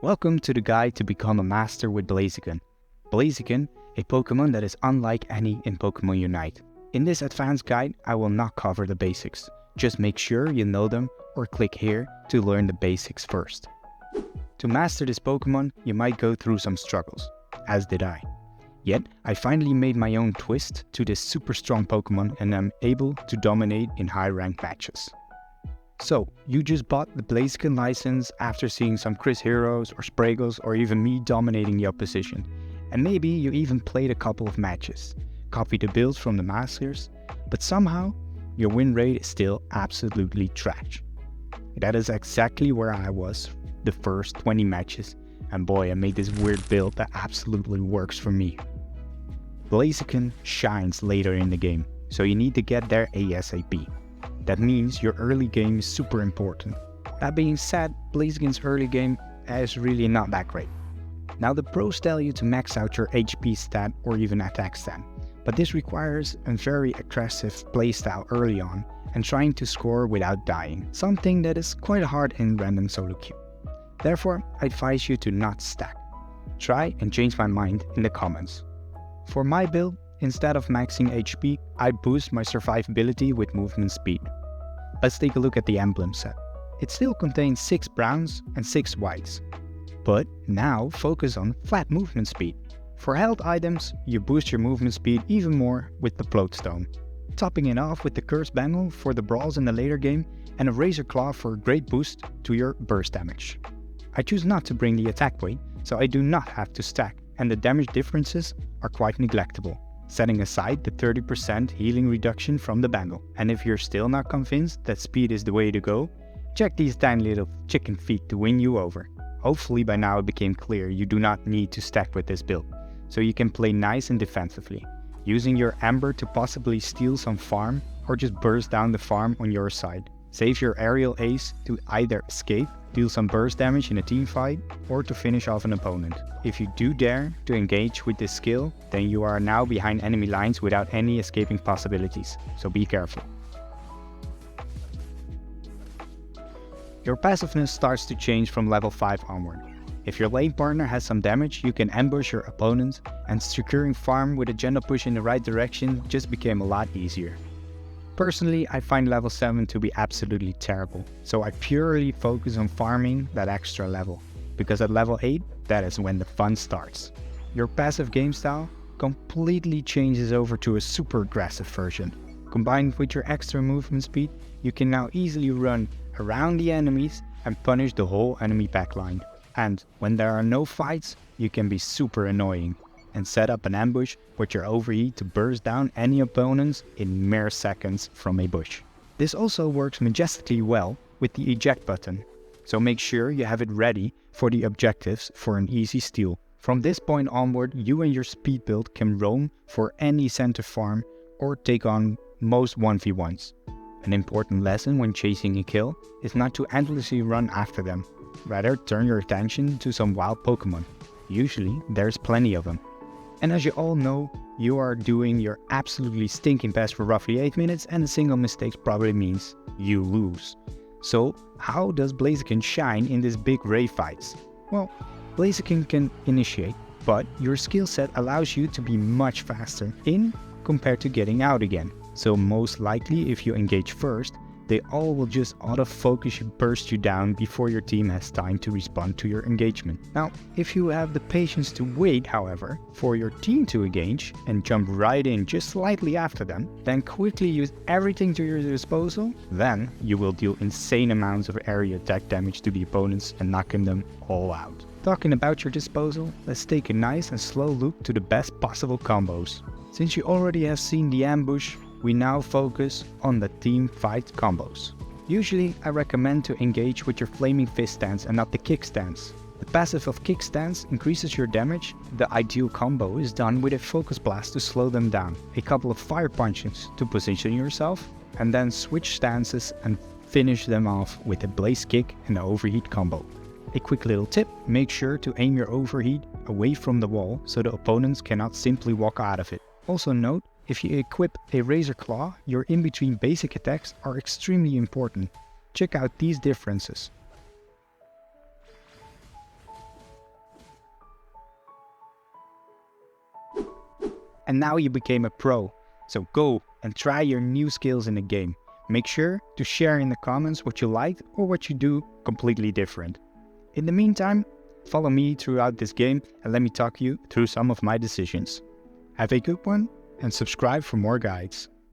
Welcome to the guide to become a master with Blaziken. Blaziken, a Pokémon that is unlike any in Pokémon Unite. In this advanced guide, I will not cover the basics. Just make sure you know them or click here to learn the basics first. To master this Pokémon, you might go through some struggles, as did I. Yet, I finally made my own twist to this super strong Pokémon and am able to dominate in high rank matches. So, you just bought the Blaziken license after seeing some Chris Heroes or Spragos or even me dominating the opposition. And maybe you even played a couple of matches, copied the builds from the masters, but somehow your win rate is still absolutely trash. That is exactly where I was the first 20 matches, and boy, I made this weird build that absolutely works for me. Blaziken shines later in the game, so you need to get there ASAP. That means your early game is super important. That being said, Blaziken's early game is really not that great. Now the pros tell you to max out your HP stat or even attack stat, but this requires a very aggressive playstyle early on and trying to score without dying, something that is quite hard in random solo queue. Therefore, I advise you to not stack. Try and change my mind in the comments. For my build, instead of maxing HP, I boost my survivability with movement speed. Let's take a look at the emblem set. It still contains 6 browns and 6 whites. But now focus on flat movement speed. For health items, you boost your movement speed even more with the float stone. Topping it off with the curse bangle for the brawls in the later game and a razor claw for a great boost to your burst damage. I choose not to bring the attack weight, so I do not have to stack, and the damage differences are quite neglectable, setting aside the 30% healing reduction from the bangle. And if you're still not convinced that speed is the way to go, check these tiny little chicken feet to win you over. Hopefully by now it became clear you do not need to stack with this build, so you can play nice and defensively, using your Ember to possibly steal some farm or just burst down the farm on your side. Save your aerial ace to either escape, deal some burst damage in a team fight, or to finish off an opponent. If you do dare to engage with this skill, then you are now behind enemy lines without any escaping possibilities, so be careful. Your passiveness starts to change from level 5 onward. If your lane partner has some damage, you can ambush your opponent, and securing farm with a gentle push in the right direction just became a lot easier. Personally, I find level 7 to be absolutely terrible, so I purely focus on farming that extra level, because at level 8, that is when the fun starts. Your passive game style completely changes over to a super aggressive version. Combined with your extra movement speed, you can now easily run around the enemies and punish the whole enemy backline. And when there are no fights, you can be super annoying and set up an ambush with your Overheat to burst down any opponents in mere seconds from a bush. This also works majestically well with the eject button, so make sure you have it ready for the objectives for an easy steal. From this point onward, you and your speed build can roam for any center farm or take on most 1v1s. An important lesson when chasing a kill is not to endlessly run after them, rather turn your attention to some wild Pokémon. Usually there's plenty of them. And as you all know, you are doing your absolutely stinking best for roughly 8 minutes and a single mistake probably means you lose. So how does Blaziken shine in these big raid fights? Well, Blaziken can initiate, but your skill set allows you to be much faster in compared to getting out again. So most likely if you engage first, they all will just auto-focus you, burst you down before your team has time to respond to your engagement. Now, if you have the patience to wait, however, for your team to engage and jump right in just slightly after them, then quickly use everything to your disposal, then you will deal insane amounts of area attack damage to the opponents and knocking them all out. Talking about your disposal, let's take a nice and slow look to the best possible combos. Since you already have seen the ambush, we now focus on the TEAMFIGHT combos. Usually I recommend to engage with your flaming fist stance and not the kick stance. The passive of kick stance increases your damage. The ideal combo is done with a focus blast to slow them down, a couple of fire punches to position yourself, and then switch stances and finish them off with a blaze kick and the overheat combo. A quick little tip, make sure to aim your overheat away from the wall so the opponents cannot simply walk out of it. Also note, if you equip a razor claw, your in-between basic attacks are extremely important. Check out these differences. and now you became a pro. So go and try your new skills in the game. Make sure to share in the comments what you liked or what you do completely different. In the meantime, follow me throughout this game and let me talk you through some of my decisions. Have a good one and subscribe for more guides.